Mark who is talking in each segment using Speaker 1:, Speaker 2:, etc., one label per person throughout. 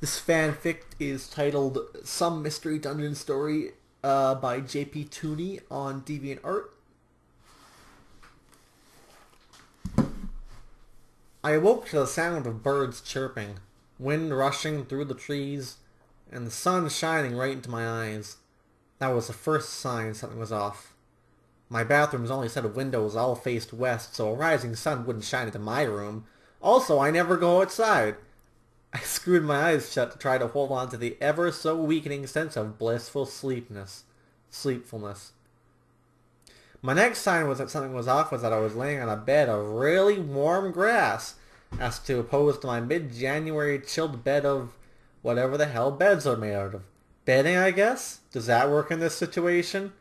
Speaker 1: This fanfic is titled Some Mystery Dungeon Story by JPtoony on DeviantArt. I awoke to the sound of birds chirping, wind rushing through the trees, and the sun shining right into my eyes. That was the first sign something was off. My bathroom's only set of windows all faced west, so a rising sun wouldn't shine into my room. Also, I never go outside. I screwed my eyes shut to try to hold on to the ever so weakening sense of blissful sleepfulness. My next sign was that something was off was that I was laying on a bed of really warm grass, as to oppose to my mid-January chilled bed of whatever the hell beds are made out of. Bedding, I guess? Does that work in this situation?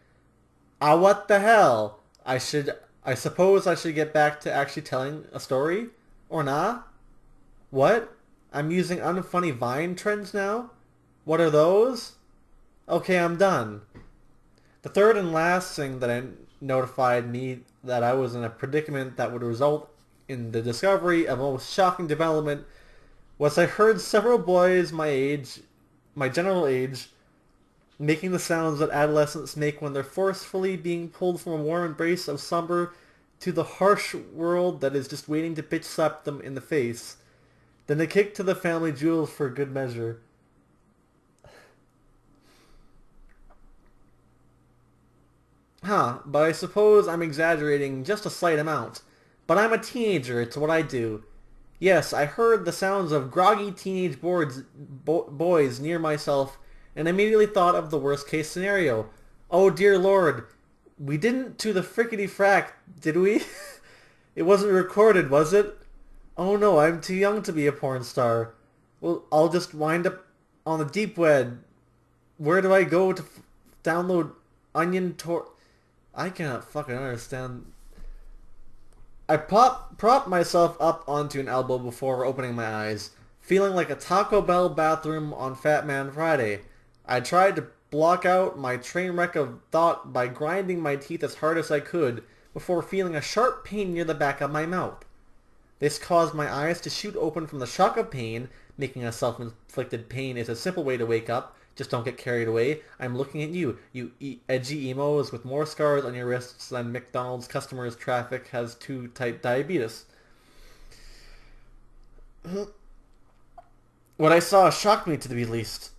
Speaker 1: What the hell? I suppose I should get back to actually telling a story? Or nah? What? I'm using unfunny Vine trends now? What are those? Okay, I'm done. The third and last thing that notified me that I was in a predicament that would result in the discovery of a most shocking development was I heard several boys my general age, making the sounds that adolescents make when they're forcefully being pulled from a warm embrace of slumber to the harsh world that is just waiting to bitch slap them in the face. Then a kick to the family jewels for good measure. But I suppose I'm exaggerating just a slight amount. But I'm a teenager, it's what I do. Yes, I heard the sounds of groggy teenage boys near myself and immediately thought of the worst case scenario. Oh dear lord, we didn't to the frickety frack, did we? It wasn't recorded, was it? Oh no, I'm too young to be a porn star. Well, I'll just wind up on the deep web. Where do I go to download onion tor... I cannot fucking understand. I propped myself up onto an elbow before opening my eyes, feeling like a Taco Bell bathroom on Fat Man Friday. I tried to block out my train wreck of thought by grinding my teeth as hard as I could before feeling a sharp pain near the back of my mouth. This caused my eyes to shoot open from the shock of pain. Making a self-inflicted pain is a simple way to wake up. Just don't get carried away. I'm looking at you, edgy emos with more scars on your wrists than McDonald's customers' traffic has 2-type diabetes. What I saw shocked me to the least.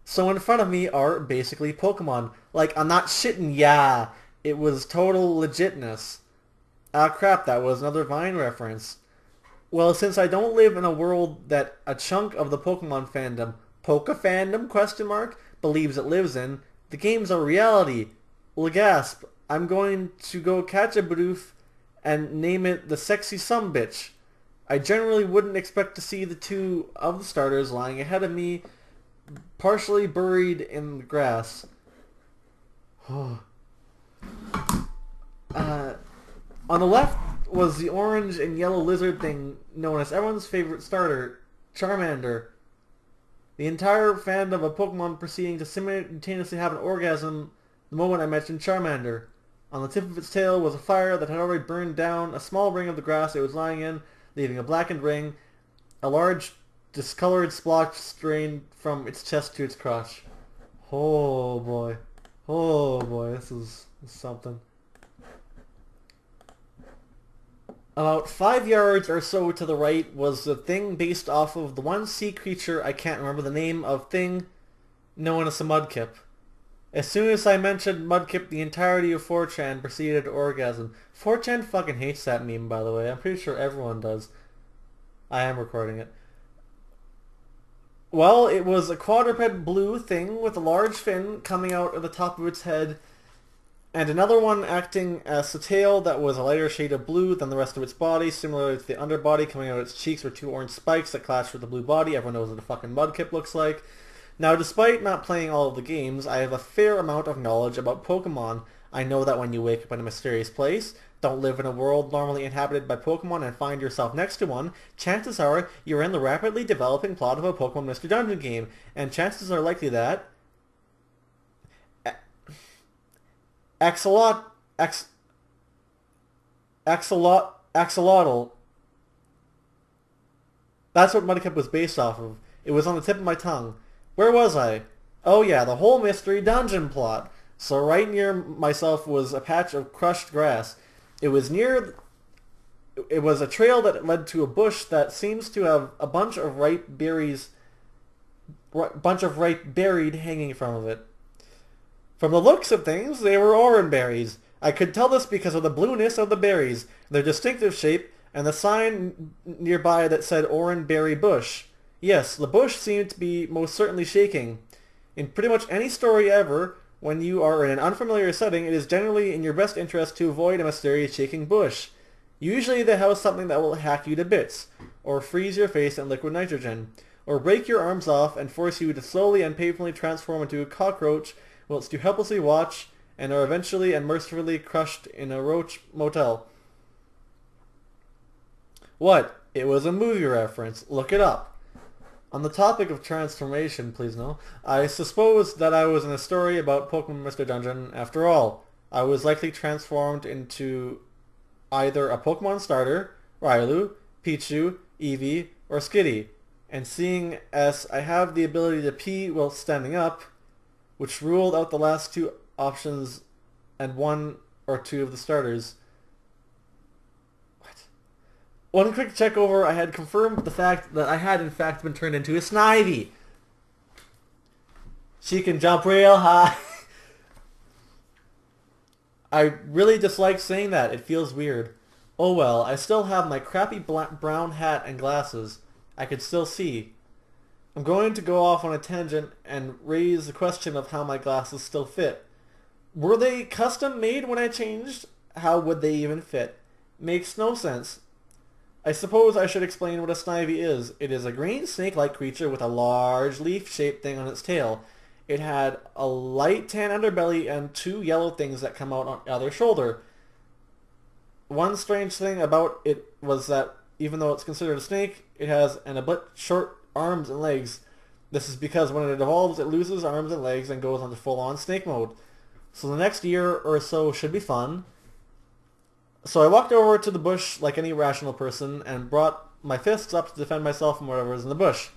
Speaker 1: So in front of me are basically Pokemon. Like, I'm not shitting, yeah. It was total legitness. Ah crap, that was another Vine reference. Well, since I don't live in a world that a chunk of the Pokemon fandom, Poke fandom, question mark, believes it lives in, the game's a reality. Well, gasp, I'm going to go catch a Bidoof and name it the Sexy Sumbitch. I generally wouldn't expect to see the two of the starters lying ahead of me, partially buried in the grass. On the left was the orange and yellow lizard thing known as everyone's favorite starter, Charmander. The entire fandom of Pokemon proceeding to simultaneously have an orgasm the moment I mentioned Charmander. On the tip of its tail was a fire that had already burned down a small ring of the grass it was lying in, leaving a blackened ring, a large discolored splotch strained from its chest to its crotch. Oh boy. Oh boy, this is something. About 5 yards or so to the right was the thing based off of the one sea creature I can't remember the name of thing known as a Mudkip. As soon as I mentioned Mudkip, the entirety of 4chan proceeded to orgasm. 4chan fucking hates that meme, by the way. I'm pretty sure everyone does. I am recording it. Well, it was a quadruped blue thing with a large fin coming out of the top of its head, and another one acting as the tail that was a lighter shade of blue than the rest of its body. Similar to the underbody, coming out of its cheeks were two orange spikes that clashed with the blue body. Everyone knows what a fucking Mudkip looks like. Now, despite not playing all of the games, I have a fair amount of knowledge about Pokemon. I know that when you wake up in a mysterious place, don't live in a world normally inhabited by Pokemon, and find yourself next to one, chances are you're in the rapidly developing plot of a Pokemon Mystery Dungeon game, and chances are likely that Axolot, Ax, Axolotl, That's what Mudkip was based off of. It was on the tip of my tongue. Where was I? Oh yeah, the whole mystery dungeon plot. So right near myself was a patch of crushed grass. It was a trail that led to a bush that seems to have a bunch of ripe berries buried hanging from it. From the looks of things, they were orange berries. I could tell this because of the blueness of the berries, their distinctive shape, and the sign nearby that said orange berry bush. Yes, the bush seemed to be most certainly shaking. In pretty much any story ever, when you are in an unfamiliar setting, it is generally in your best interest to avoid a mysterious shaking bush. Usually they have something that will hack you to bits, or freeze your face in liquid nitrogen, or break your arms off and force you to slowly and painfully transform into a cockroach whilst you helplessly watch and are eventually and mercifully crushed in a roach motel. What? It was a movie reference. Look it up. On the topic of transformation, please no, I suppose that I was in a story about Pokemon Mystery Dungeon after all. I was likely transformed into either a Pokemon starter, Railu, Pichu, Eevee, or Skitty. And seeing as I have the ability to pee while standing up, which ruled out the last two options and one or two of the starters. What? One quick check over, I had confirmed the fact that I had in fact been turned into a Snivy. She can jump real high. I really dislike saying that. It feels weird. Oh well, I still have my crappy brown hat and glasses. I could still see. I'm going to go off on a tangent and raise the question of how my glasses still fit. Were they custom made when I changed? How would they even fit? Makes no sense. I suppose I should explain what a Snivy is. It is a green snake-like creature with a large leaf-shaped thing on its tail. It had a light tan underbelly and two yellow things that come out on either shoulder. One strange thing about it was that even though it's considered a snake, it has a bit short arms and legs. This is because when it evolves, it loses arms and legs and goes into full-on snake mode. So the next year or so should be fun. So I walked over to the bush like any rational person and brought my fists up to defend myself from whatever was in the bush.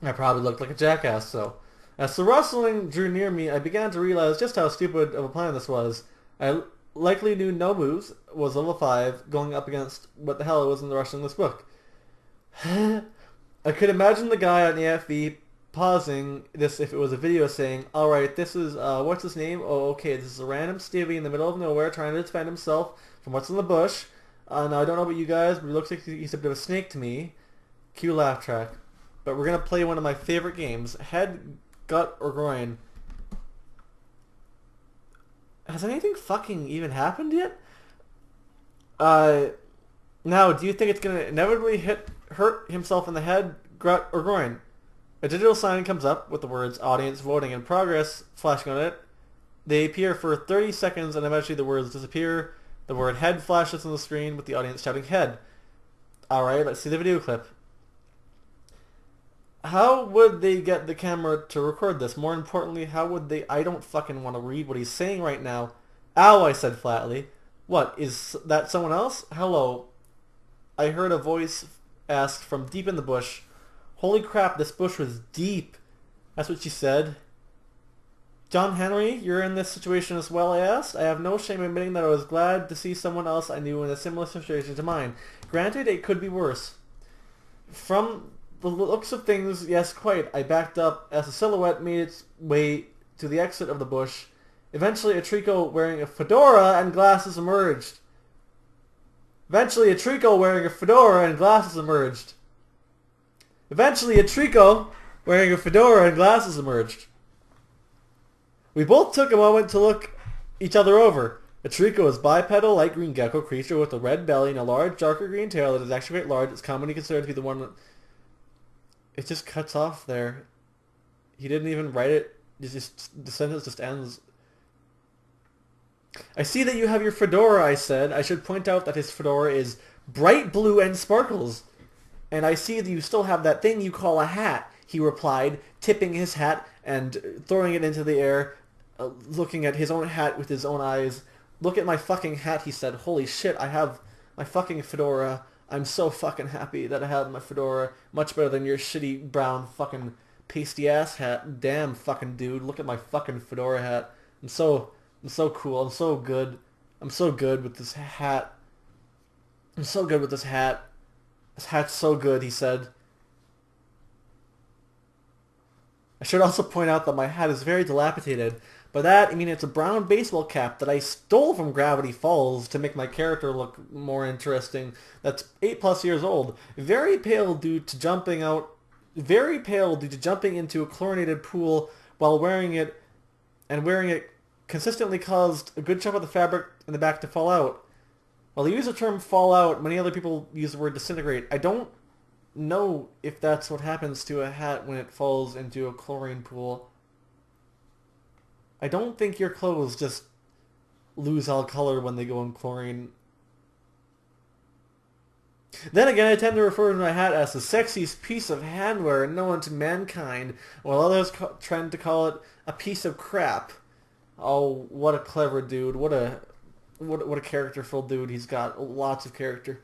Speaker 1: I probably looked like a jackass, so. As the rustling drew near me, I began to realize just how stupid of a plan this was. I likely knew no moves, was level 5, going up against what the hell was in the rustling this book. I could imagine the guy on AFV pausing this if it was a video saying, alright, this is, what's his name? Oh, okay, this is a random Stevie in the middle of nowhere trying to defend himself from what's in the bush. Now, I don't know about you guys, but he looks like he's a bit of a snake to me. Cue laugh track. But we're going to play one of my favorite games, Head, Gut, or Groin. Has anything fucking even happened yet? Now, do you think it's going to inevitably hurt himself in the head, gut, or groin? A digital sign comes up with the words audience voting in progress flashing on it. They appear for 30 seconds and eventually the words disappear. The word head flashes on the screen with the audience shouting head. Alright, let's see the video clip. How would they get the camera to record this? More importantly, how would they... I don't fucking want to read what he's saying right now. Ow, I said flatly. What, is that someone else? Hello. I heard a voice ask from deep in the bush. Holy crap, this bush was deep. That's what she said. John Henry, you're in this situation as well, I asked. I have no shame admitting that I was glad to see someone else I knew in a similar situation to mine. Granted, it could be worse. From the looks of things, yes, quite. I backed up as a silhouette made its way to the exit of the bush. Eventually, a Trico wearing a fedora and glasses emerged. Eventually, a Trico wearing a fedora and glasses emerged. We both took a moment to look each other over. A Trico is bipedal light green gecko creature with a red belly and a large darker green tail that is actually quite large. It's commonly considered to be the one that... It just cuts off there. He didn't even write it. It's just, the sentence just ends. I see that you have your fedora, I said. I should point out that his fedora is bright blue and sparkles. And I see that you still have that thing you call a hat, he replied, tipping his hat and throwing it into the air, looking at his own hat with his own eyes. Look at my fucking hat, he said. Holy shit, I have my fucking fedora. I'm so fucking happy that I have my fedora. Much better than your shitty brown fucking pasty ass hat. Damn fucking dude, look at my fucking fedora hat. I'm so cool. I'm so good. I'm so good with this hat. I'm so good with this hat. This hat's so good, he said. I should also point out that my hat is very dilapidated. By that, I mean it's a brown baseball cap that I stole from Gravity Falls to make my character look more interesting. That's 8+ years old. Very pale due to jumping into a chlorinated pool while wearing it, and wearing it consistently caused a good chunk of the fabric in the back to fall out. While they use the term fall out, many other people use the word disintegrate. I don't know if that's what happens to a hat when it falls into a chlorine pool. I don't think your clothes just lose all color when they go in chlorine. Then again, I tend to refer to my hat as the sexiest piece of handwear known to mankind, while others tend to call it a piece of crap. Oh, what a clever dude. What a characterful dude he's got. Lots of character.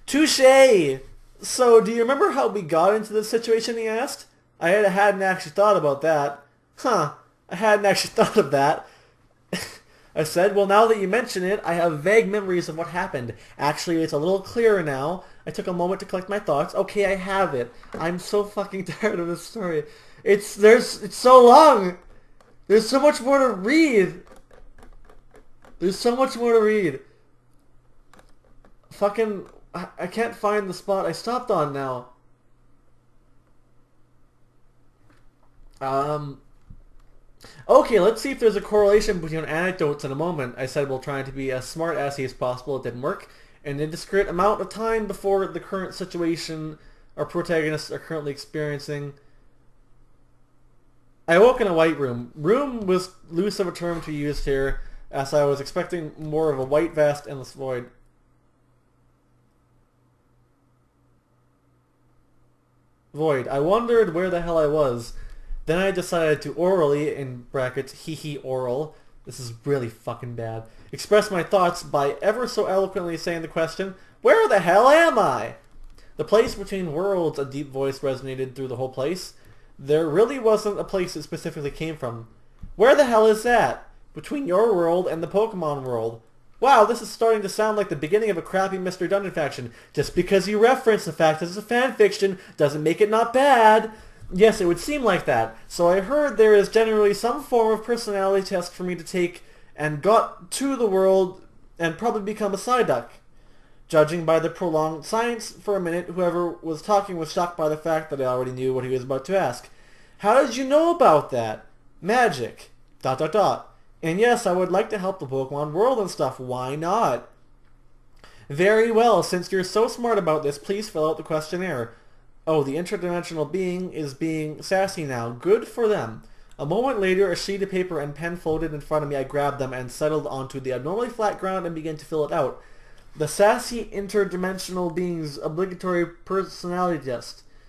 Speaker 1: Touché! So, do you remember how we got into this situation, he asked? I hadn't actually thought about that. Huh, I hadn't actually thought of that. I said, well, now that you mention it, I have vague memories of what happened. Actually, it's a little clearer now. I took a moment to collect my thoughts. Okay, I have it. I'm so fucking tired of this story. It's so long! There's so much more to read! There's so much more to read. Fucking... I can't find the spot I stopped on now. Okay, let's see if there's a correlation between anecdotes in a moment. I said while trying to be as smart-assy as possible. It didn't work. An indiscrete amount of time before the current situation our protagonists are currently experiencing. I awoke in a white room. Room was loose of a term to be used here, as I was expecting more of a white, vast, endless void. I wondered where the hell I was. Then I decided to orally, in brackets, hee oral, this is really fucking bad, express my thoughts by ever so eloquently saying the question, where the hell am I? The place between worlds, a deep voice resonated through the whole place. There really wasn't a place it specifically came from. Where the hell is that? Between your world and the Pokemon world. Wow, this is starting to sound like the beginning of a crappy Mr. Dungeon faction. Just because you reference the fact that it's a fanfiction doesn't make it not bad. Yes, it would seem like that. So I heard there is generally some form of personality test for me to take, and got to the world and probably become a Psyduck. Judging by the prolonged silence for a minute, whoever was talking was shocked by the fact that I already knew what he was about to ask. How did you know about that? Magic. ... And yes, I would like to help the Pokemon world and stuff. Why not? Very well, since you're so smart about this, please fill out the questionnaire. Oh, the interdimensional being is being sassy now. Good for them. A moment later, a sheet of paper and pen floated in front of me. I grabbed them and settled onto the abnormally flat ground and began to fill it out. The sassy interdimensional being's obligatory personality test.